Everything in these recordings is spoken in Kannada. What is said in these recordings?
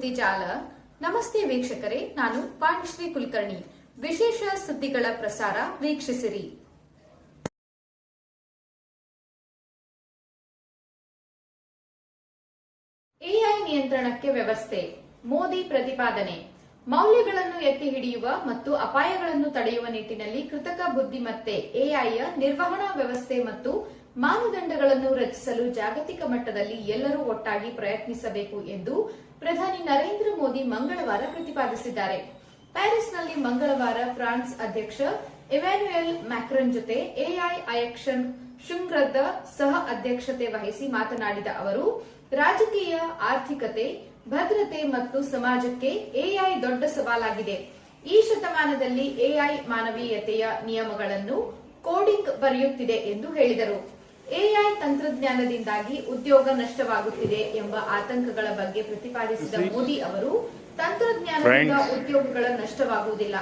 ಸುದ್ದಿ ಜಾಲ. ನಮಸ್ತೆ ವೀಕ್ಷಕರೇ, ನಾನು ಪಾಂಡುಶ್ರೀ ಕುಲಕರ್ಣಿ. ವಿಶೇಷ ಸುದ್ದಿಗಳ ಪ್ರಸಾರ ವೀಕ್ಷಿಸಿರಿ. ಎಐ ನಿಯಂತ್ರಣಕ್ಕೆ ವ್ಯವಸ್ಥೆ, ಮೋದಿ ಪ್ರತಿಪಾದನೆ. ಮೌಲ್ಯಗಳನ್ನು ಎತ್ತಿ ಹಿಡಿಯುವ ಮತ್ತು ಅಪಾಯಗಳನ್ನು ತಡೆಯುವ ನಿಟ್ಟಿನಲ್ಲಿ ಕೃತಕ ಬುದ್ಧಿಮತ್ತೆ ಎಐಯ ನಿರ್ವಹಣಾ ವ್ಯವಸ್ಥೆ ಮತ್ತು ಮಾನದಂಡಗಳನ್ನು ರಚಿಸಲು ಜಾಗತಿಕ ಮಟ್ಟದಲ್ಲಿ ಎಲ್ಲರೂ ಒಟ್ಟಾಗಿ ಪ್ರಯತ್ನಿಸಬೇಕು ಎಂದು ಪ್ರಧಾನಿ ನರೇಂದ್ರ ಮೋದಿ ಮಂಗಳವಾರ ಪ್ರತಿಪಾದಿಸಿದ್ದಾರೆ. ಪ್ಯಾರಿಸ್ನಲ್ಲಿ ಮಂಗಳವಾರ ಫ್ರಾನ್ಸ್ ಅಧ್ಯಕ್ಷ ಇಮ್ಯಾನ್ಯುಯಲ್ ಮ್ಯಾಕ್ರನ್ ಜೊತೆ ಎಐ ಆಕ್ಷನ್ ಶೃಂಗದ ಸಹ ಅಧ್ಯಕ್ಷತೆ ವಹಿಸಿ ಮಾತನಾಡಿದ ಅವರು, ರಾಜಕೀಯ, ಆರ್ಥಿಕತೆ, ಭದ್ರತೆ ಮತ್ತು ಸಮಾಜಕ್ಕೆ ಎಐ ದೊಡ್ಡ ಸವಾಲಾಗಿದೆ. ಈ ಶತಮಾನದಲ್ಲಿ ಎಐ ಮಾನವೀಯತೆಯ ನಿಯಮಗಳನ್ನು ಕೋಡಿಂಗ್ ಬರೆಯುತ್ತಿದೆ ಎಂದು ಹೇಳಿದರು. ಎಐ ತಂತ್ರಜ್ಞಾನದಿಂದಾಗಿ ಉದ್ಯೋಗ ನಷ್ಟವಾಗುತ್ತಿದೆ ಎಂಬ ಆತಂಕಗಳ ಬಗ್ಗೆ ಪ್ರತಿಪಾದಿಸಿದ ಮೋದಿ ಅವರು, ತಂತ್ರಜ್ಞಾನದಿಂದ ಉದ್ಯೋಗಗಳ ನಷ್ಟವಾಗುವುದಿಲ್ಲ,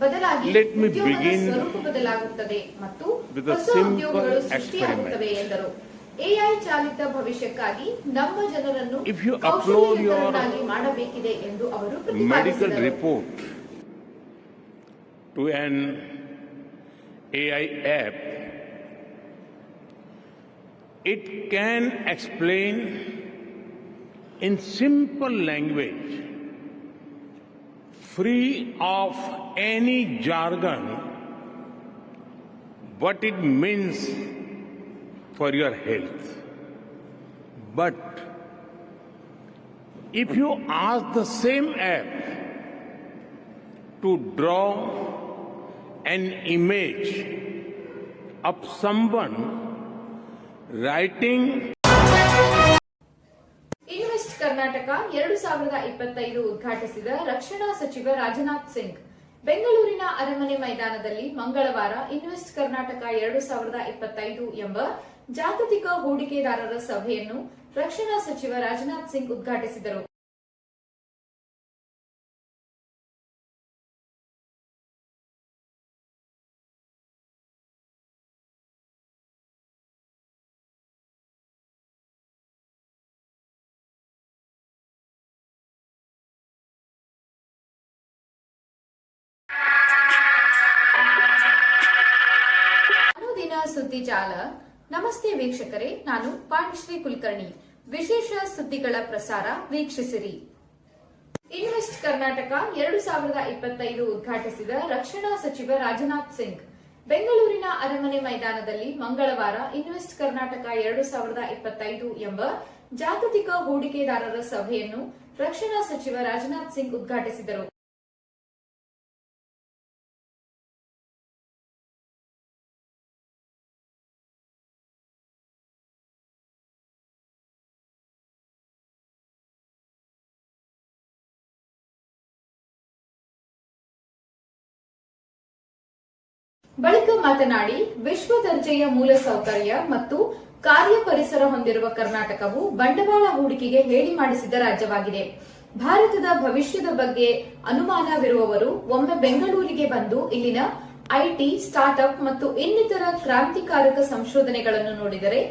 ಬದಲಾಗಿ ಉದ್ಯೋಗದ ಸ್ವರೂಪ ಬದಲಾಗುತ್ತದೆ ಮತ್ತು ಹೊಸ ಉದ್ಯೋಗಗಳು ಸೃಷ್ಟಿಯಾಗುತ್ತವೆ ಎಂದರು. ಎಐ ಚಾಲಿತ ಭವಿಷ್ಯಕ್ಕಾಗಿ ನಮ್ಮ ಜನರನ್ನು ಕೌಶಲ್ಯಯುತರನ್ನಾಗಿ ಮಾಡಬೇಕಿದೆ ಎಂದು ಅವರು ಪ್ರತಿಪಾದಿಸಿದರು. It can explain in simple language, free of any jargon, what it means for your health. But if you ask the same app to draw an image of someone writing. Invest Karnataka 2025 ಉದ್ಘಾಟಿಸಿದ ರಕ್ಷಣಾ ಸಚಿವ ರಾಜನಾಥ್ ಸಿಂಗ್ ಬೆಂಗಳೂರಿನ ಅರಮನೆ ಮೈದಾನದಲ್ಲಿ ಮಂಗಳವಾರ ಇನ್ವೆಸ್ಟ್ ಕರ್ನಾಟಕ 2025 ಎಂಬ ಜಾಗತಿಕ ಹೂಡಿಕೆದಾರರ ಸಭೆಯನ್ನು ರಕ್ಷಣಾ ಸಚಿವ ರಾಜನಾಥ್ ಸಿಂಗ್ ಉದ್ಘಾಟಿಸಿದರು. ಸುದ್ದಿ ಜಾಲ. ನಮಸ್ತೆ ವೀಕ್ಷಕರೇ, ನಾನು ಪಾಂಡುಶ್ರೀ ಕುಲಕರ್ಣಿ. ವಿಶೇಷ ಸುದ್ದಿಗಳ ಪ್ರಸಾರ ವೀಕ್ಷಿಸಿರಿ. ಇನ್ವೆಸ್ಟ್ ಕರ್ನಾಟಕ 2025 ಉದ್ಘಾಟಿಸಿದ ರಕ್ಷಣಾ ಸಚಿವ ರಾಜನಾಥ್ ಸಿಂಗ್ ಬೆಂಗಳೂರಿನ ಅರಮನೆ ಮೈದಾನದಲ್ಲಿ ಮಂಗಳವಾರ ಇನ್ವೆಸ್ಟ್ ಕರ್ನಾಟಕ 2025 ಎಂಬ ಜಾಗತಿಕ ಹೂಡಿಕೆದಾರರ ಸಭೆಯನ್ನು ರಕ್ಷಣಾ ಸಚಿವ ರಾಜನಾಥ್ ಸಿಂಗ್ ಉದ್ಘಾಟಿಸಿದರು. ಬಳಿಕ ಮಾತನಾಡಿ, ವಿಶ್ವ ದರ್ಜೆಯ ಮೂಲಸೌಕರ್ಯ ಮತ್ತು ಕಾರ್ಯ ಪರಿಸರ ಹೊಂದಿರುವ ಕರ್ನಾಟಕವು ಬಂಡವಾಳ ಹೂಡಿಕೆಗೆ ಹೇಳಿ ಮಾಡಿಸಿದ ರಾಜ್ಯವಾಗಿದೆ. ಭಾರತದ ಭವಿಷ್ಯದ ಬಗ್ಗೆ ಅನುಮಾನವಿರುವವರು ಒಮ್ಮೆ ಬೆಂಗಳೂರಿಗೆ ಬಂದು ಇಲ್ಲಿನ ಐಟಿ, ಸ್ಟಾರ್ಟ್ಅಪ್ ಮತ್ತು ಇನ್ನಿತರ ಕ್ರಾಂತಿಕಾರಕ ಸಂಶೋಧನೆಗಳನ್ನು ನೋಡಿದರೆ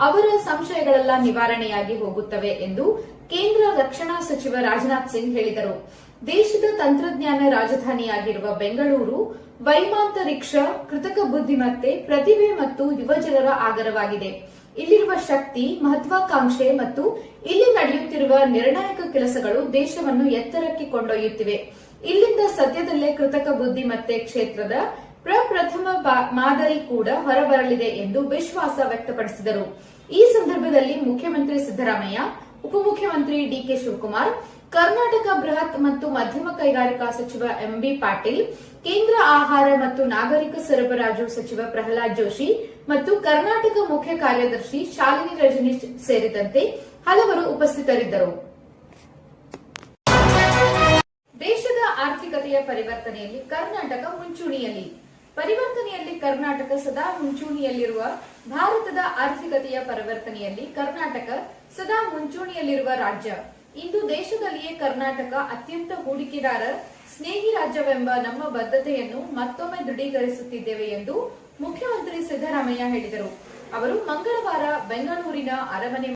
ಅವರ ಸಂಶಯಗಳೆಲ್ಲ ನಿವಾರಣೆಯಾಗಿ ಹೋಗುತ್ತವೆ ಎಂದು ಕೇಂದ್ರ ರಕ್ಷಣಾ ಸಚಿವ ರಾಜನಾಥ್ ಸಿಂಗ್ ಹೇಳಿದರು. ದೇಶದ ತಂತ್ರಜ್ಞಾನ ರಾಜಧಾನಿಯಾಗಿರುವ ಬೆಂಗಳೂರು ವೈಮಾಂತರಿಕ್ಷ, ಕೃತಕ ಬುದ್ಧಿಮತ್ತೆ, ಪ್ರತಿಭೆ ಮತ್ತು ಯುವಜನರ ಆಗರವಾಗಿದೆ. ಇಲ್ಲಿರುವ ಶಕ್ತಿ, ಮಹತ್ವಾಕಾಂಕ್ಷೆ ಮತ್ತು ಇಲ್ಲಿ ನಡೆಯುತ್ತಿರುವ ನಿರ್ಣಾಯಕ ಕೆಲಸಗಳು ದೇಶವನ್ನು ಎತ್ತರಕ್ಕೆ ಕೊಂಡೊಯ್ಯುತ್ತಿವೆ. ಇಲ್ಲಿಂದ ಸದ್ಯದಲ್ಲೇ ಕೃತಕ ಬುದ್ಧಿಮತ್ತೆ ಕ್ಷೇತ್ರದ ಪ್ರಪ್ರಥಮ ಮಾದರಿ ಕೂಡ ಹೊರಬರಲಿದೆ ಎಂದು ವಿಶ್ವಾಸ ವ್ಯಕ್ತಪಡಿಸಿದರು. ಈ ಸಂದರ್ಭದಲ್ಲಿ ಮುಖ್ಯಮಂತ್ರಿ ಸಿದ್ದರಾಮಯ್ಯ, ಉಪಮುಖ್ಯಮಂತ್ರಿ ಡಿಕೆ ಶಿವಕುಮಾರ್, ಕರ್ನಾಟಕ ಬೃಹತ್ ಮತ್ತು ಮಧ್ಯಮ ಕೈಗಾರಿಕಾ ಸಚಿವ ಎಂಬಿ ಪಾಟೀಲ್, ಕೇಂದ್ರ ಆಹಾರ ಮತ್ತು ನಾಗರಿಕ ಸರಬರಾಜು ಸಚಿವ ಪ್ರಹ್ಲಾದ್ ಜೋಶಿ ಮತ್ತು ಕರ್ನಾಟಕ ಮುಖ್ಯ ಕಾರ್ಯದರ್ಶಿ ಶಾಲಿನಿ ರಜನೀಶ್ ಸೇರಿದಂತೆ ಹಲವರು ಉಪಸ್ಥಿತರಿದ್ದರು. ದೇಶದ ಆರ್ಥಿಕತೆಯ ಪರಿವರ್ತನೆಯಲ್ಲಿ ಕರ್ನಾಟಕ ಮುಂಚೂಣಿಯಲ್ಲಿ. ಪರಿವರ್ತನೆಯಲ್ಲಿ ಕರ್ನಾಟಕ ಸದಾ ಮುಂಚೂಣಿಯಲ್ಲಿರುವ ಭಾರತದ ಆರ್ಥಿಕತೆಯ ಪರಿವರ್ತನೆಯಲ್ಲಿ ಕರ್ನಾಟಕ ಸದಾ ಮುಂಚೂಣಿಯಲ್ಲಿರುವ ರಾಜ್ಯ. ಇಂದು ದೇಶದಲ್ಲಿಯೇ ಕರ್ನಾಟಕ ಅತ್ಯಂತ ಹೂಡಿಕೆದಾರ ಸ್ನೇಹಿ ರಾಜ್ಯವೆಂಬ ನಮ್ಮ ಬದ್ಧತೆಯನ್ನು ಮತ್ತೊಮ್ಮೆ ದೃಢೀಕರಿಸುತ್ತಿದ್ದೇವೆ ಎಂದು ಮುಖ್ಯಮಂತ್ರಿ ಸಿದ್ದರಾಮಯ್ಯ ಹೇಳಿದರು. ಅವರು ಮಂಗಳವಾರ ಬೆಂಗಳೂರಿನ ಅರಮನೆ